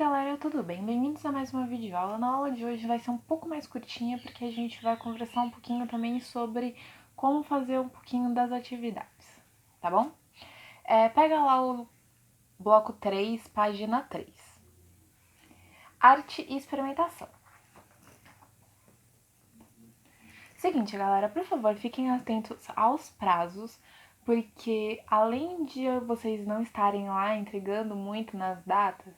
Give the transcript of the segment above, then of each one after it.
galera, tudo bem? Bem-vindos a mais uma videoaula. Na aula de hoje vai ser um pouco mais curtinha porque a gente vai conversar um pouquinho também sobre como fazer um pouquinho das atividades, tá bom? Pega lá o bloco 3, página 3. Arte e experimentação. Seguinte, galera, por favor, fiquem atentos aos prazos, porque além de vocês não estarem lá entregando muito nas datas,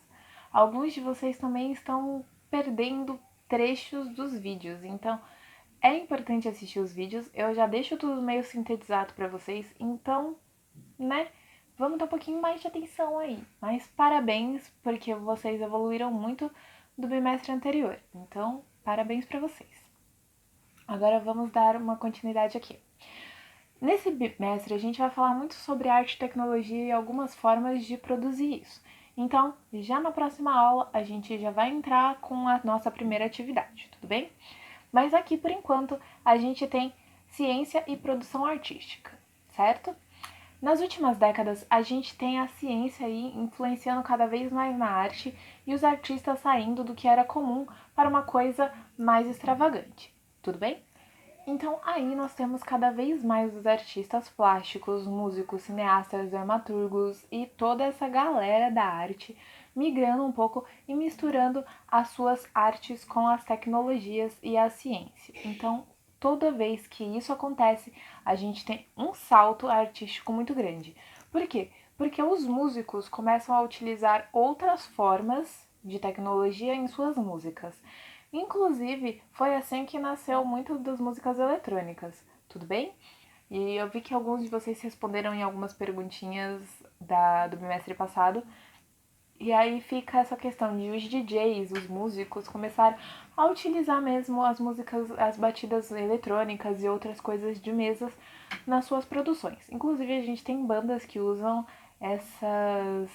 alguns de vocês também estão perdendo trechos dos vídeos. Então, é importante assistir os vídeos. Eu já deixo tudo meio sintetizado para vocês. Então, né? Vamos dar um pouquinho mais de atenção aí. Mas parabéns, porque vocês evoluíram muito do bimestre anterior. Então, parabéns para vocês. Agora vamos dar uma continuidade aqui. Nesse bimestre, a gente vai falar muito sobre arte e tecnologia e algumas formas de produzir isso. Então, já na próxima aula, a gente já vai entrar com a nossa primeira atividade, tudo bem? Mas aqui, por enquanto, a gente tem ciência e produção artística, certo? Nas últimas décadas, a gente tem a ciência aí influenciando cada vez mais na arte e os artistas saindo do que era comum para uma coisa mais extravagante, tudo bem? Então aí nós temos cada vez mais os artistas plásticos, músicos, cineastas, dramaturgos e toda essa galera da arte migrando um pouco e misturando as suas artes com as tecnologias e a ciência. Então, toda vez que isso acontece, a gente tem um salto artístico muito grande. Por quê? Porque os músicos começam a utilizar outras formas de tecnologia em suas músicas. Inclusive, foi assim que nasceu muitas das músicas eletrônicas, tudo bem? E eu vi que alguns de vocês responderam em algumas perguntinhas do bimestre passado. E aí fica essa questão de os DJs, os músicos, começaram a utilizar mesmo as músicas, as batidas eletrônicas e outras coisas de mesas nas suas produções. Inclusive, a gente tem bandas que usam essas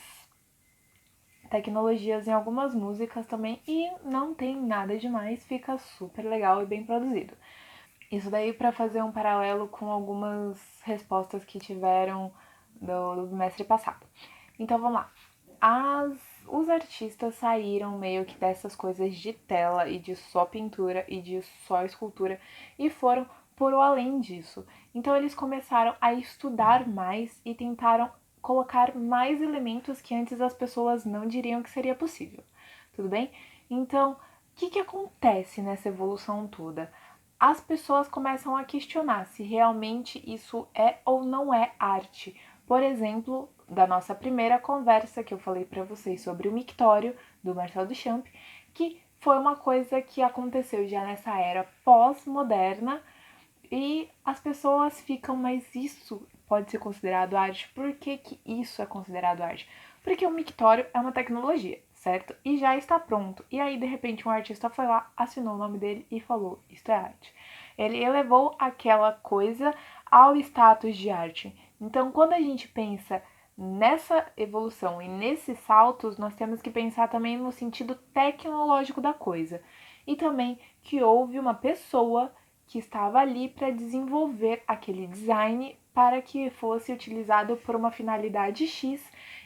tecnologias em algumas músicas também e não tem nada demais, fica super legal e bem produzido. Isso daí para fazer um paralelo com algumas respostas que tiveram do bimestre passado. Então vamos lá. Os artistas saíram meio que dessas coisas de tela e de só pintura e de só escultura e foram por além disso. Então eles começaram a estudar mais e tentaram colocar mais elementos que antes as pessoas não diriam que seria possível. Tudo bem? Então, o que acontece nessa evolução toda? As pessoas começam a questionar se realmente isso é ou não é arte. Por exemplo, da nossa primeira conversa que eu falei para vocês sobre o mictório do Marcel Duchamp, que foi uma coisa que aconteceu já nessa era pós-moderna e as pessoas ficam, mas isso pode ser considerado arte? Por que isso é considerado arte? Porque o mictório é uma tecnologia, certo? E já está pronto. E aí, de repente, um artista foi lá, assinou o nome dele e falou, isto é arte. Ele elevou aquela coisa ao status de arte. Então, quando a gente pensa nessa evolução e nesses saltos, nós temos que pensar também no sentido tecnológico da coisa. E também que houve uma pessoa que estava ali para desenvolver aquele design para que fosse utilizado por uma finalidade X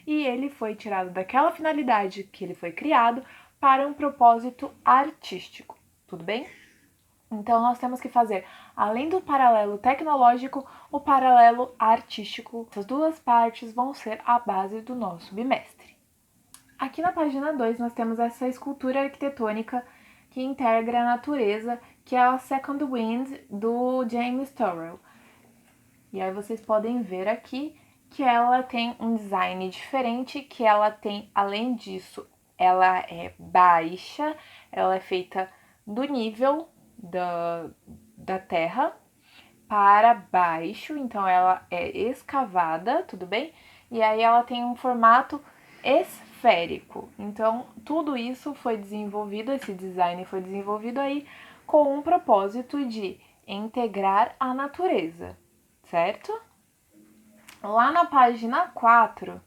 e ele foi tirado daquela finalidade que ele foi criado para um propósito artístico. Tudo bem? Então nós temos que fazer, além do paralelo tecnológico, o paralelo artístico. Essas duas partes vão ser a base do nosso bimestre. Aqui na página 2 nós temos essa escultura arquitetônica que integra a natureza, que é a Second Wind do James Turrell. E aí vocês podem ver aqui que ela tem um design diferente, que ela tem, além disso, ela é baixa, ela é feita do nível da terra para baixo, então ela é escavada, tudo bem? E aí ela tem um formato esférico. Então, tudo isso foi desenvolvido, esse design foi desenvolvido aí com um propósito de integrar a natureza, certo? Lá na página 4,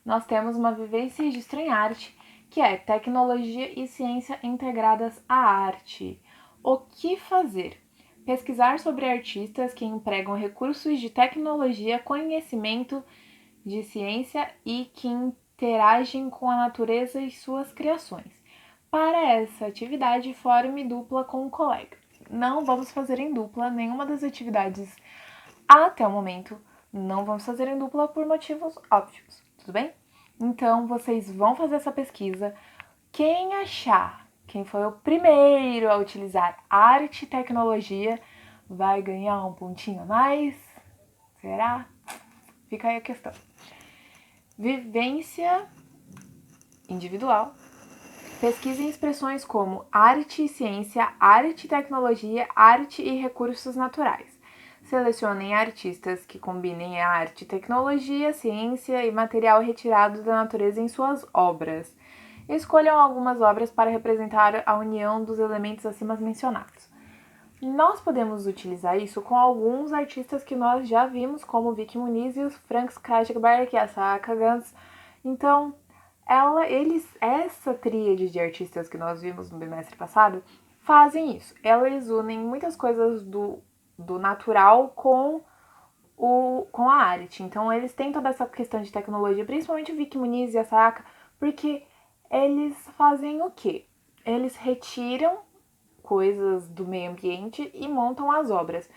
nós temos uma vivência e registro em arte, que é tecnologia e ciência integradas à arte. O que fazer? Pesquisar sobre artistas que empregam recursos de tecnologia, conhecimento de ciência e que interagem com a natureza e suas criações. Para essa atividade, forme dupla com um colega. Não vamos fazer em dupla nenhuma das atividades até o momento. Não vamos fazer em dupla por motivos óbvios, tudo bem? Então, vocês vão fazer essa pesquisa. Quem achar, quem foi o primeiro a utilizar arte e tecnologia, vai ganhar um pontinho a mais? Será? Fica aí a questão. Vivência individual. Pesquise em expressões como arte e ciência, arte e tecnologia, arte e recursos naturais. Selecionem artistas que combinem a arte, tecnologia, ciência e material retirado da natureza em suas obras. Escolham algumas obras para representar a união dos elementos acima mencionados. Nós podemos utilizar isso com alguns artistas que nós já vimos, como Vicky Muniz e os Frank Skajberg e a Saka Gans. Então, essa tríade de artistas que nós vimos no bimestre passado, fazem isso. Elas unem muitas coisas do natural com a arte. Então, eles têm toda essa questão de tecnologia, principalmente o Vicky Muniz e a Saka, porque eles fazem o quê? Eles retiram coisas do meio ambiente e montam as obras.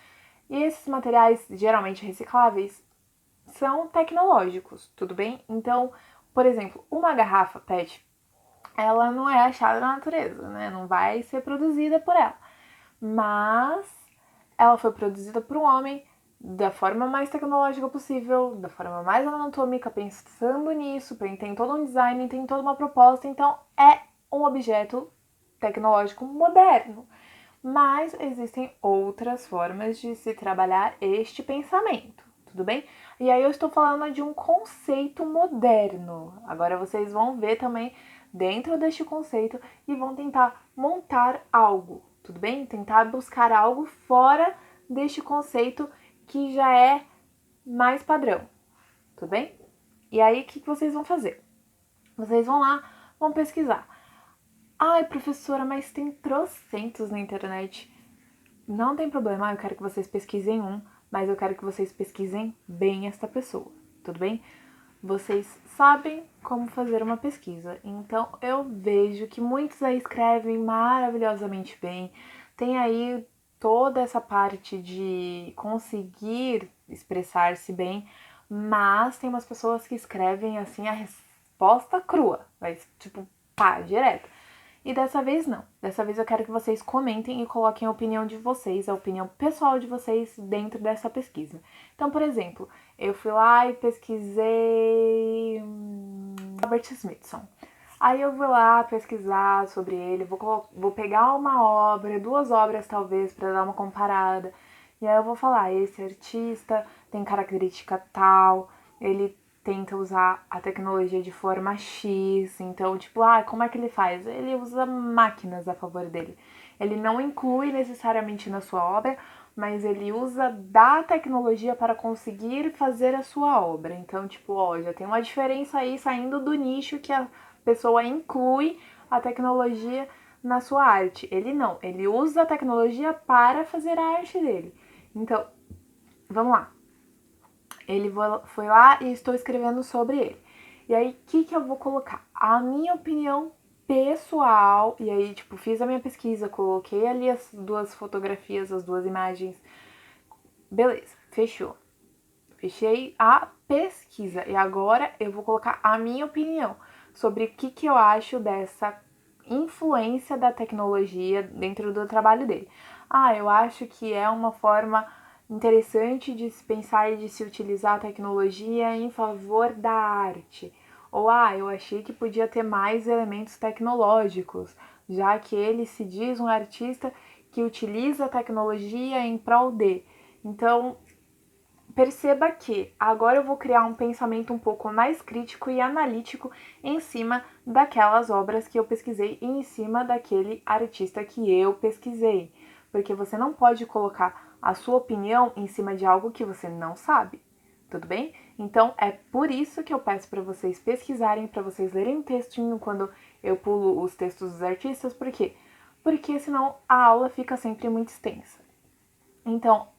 E esses materiais, geralmente recicláveis, são tecnológicos, tudo bem? Então, por exemplo, uma garrafa PET, ela não é achada na natureza, né? Não vai ser produzida por ela. Mas ela foi produzida por um homem da forma mais tecnológica possível, da forma mais anatômica, pensando nisso, tem todo um design, tem toda uma proposta, então é um objeto tecnológico moderno. Mas existem outras formas de se trabalhar este pensamento, tudo bem? E aí eu estou falando de um conceito moderno. Agora vocês vão ver também dentro deste conceito e vão tentar montar algo, tudo bem? Tentar buscar algo fora deste conceito que já é mais padrão, tudo bem? E aí o que vocês vão fazer? Vocês vão lá, vão pesquisar. Ai, professora, mas tem trocentos na internet. Não tem problema, eu quero que vocês pesquisem um, mas eu quero que vocês pesquisem bem esta pessoa, tudo bem? Vocês sabem como fazer uma pesquisa, então eu vejo que muitos aí escrevem maravilhosamente bem, tem aí toda essa parte de conseguir expressar-se bem, mas tem umas pessoas que escrevem assim a resposta crua, mas tipo, pá, direto. E dessa vez não. Dessa vez eu quero que vocês comentem e coloquem a opinião de vocês, a opinião pessoal de vocês dentro dessa pesquisa. Então, por exemplo, eu fui lá e pesquisei Robert Smithson. Aí eu vou lá pesquisar sobre ele, vou pegar uma obra, duas obras talvez, para dar uma comparada. E aí eu vou falar, esse artista tem característica tal, ele tenta usar a tecnologia de forma X, então, tipo, como é que ele faz? Ele usa máquinas a favor dele. Ele não inclui necessariamente na sua obra, mas ele usa da tecnologia para conseguir fazer a sua obra. Então, tipo, já tem uma diferença aí saindo do nicho que a pessoa inclui a tecnologia na sua arte. Ele não, ele usa a tecnologia para fazer a arte dele. Então, vamos lá. Ele foi lá e estou escrevendo sobre ele. E aí, o que eu vou colocar? A minha opinião pessoal. E aí, tipo, fiz a minha pesquisa, coloquei ali as duas fotografias, as duas imagens. Beleza, fechou. Fechei a pesquisa. E agora eu vou colocar a minha opinião sobre o que eu acho dessa influência da tecnologia dentro do trabalho dele. Eu acho que é uma forma interessante de se pensar e de se utilizar a tecnologia em favor da arte. Ou, eu achei que podia ter mais elementos tecnológicos, já que ele se diz um artista que utiliza a tecnologia em prol de. Então, perceba que agora eu vou criar um pensamento um pouco mais crítico e analítico em cima daquelas obras que eu pesquisei e em cima daquele artista que eu pesquisei. Porque você não pode colocar a sua opinião em cima de algo que você não sabe, tudo bem? Então é por isso que eu peço para vocês pesquisarem, para vocês lerem um textinho quando eu pulo os textos dos artistas, por quê? Porque senão a aula fica sempre muito extensa. Então,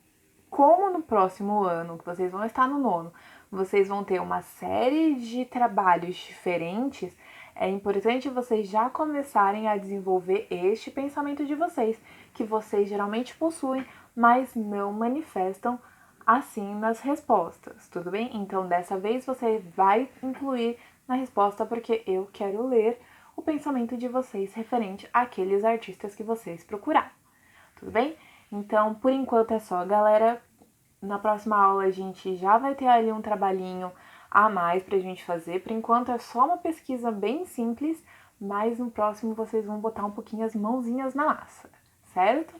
como no próximo ano, que vocês vão estar no nono, vocês vão ter uma série de trabalhos diferentes, é importante vocês já começarem a desenvolver este pensamento de vocês, que vocês geralmente possuem, mas não manifestam assim nas respostas, tudo bem? Então, dessa vez você vai incluir na resposta porque eu quero ler o pensamento de vocês referente àqueles artistas que vocês procuraram, tudo bem? Então, por enquanto é só, galera. Na próxima aula a gente já vai ter ali um trabalhinho a mais pra gente fazer. Por enquanto é só uma pesquisa bem simples, mas no próximo vocês vão botar um pouquinho as mãozinhas na massa, certo?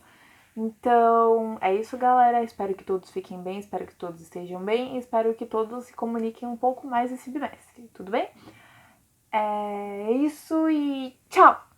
Então, é isso, galera. Espero que todos fiquem bem, espero que todos estejam bem e espero que todos se comuniquem um pouco mais esse bimestre, tudo bem? É isso e tchau!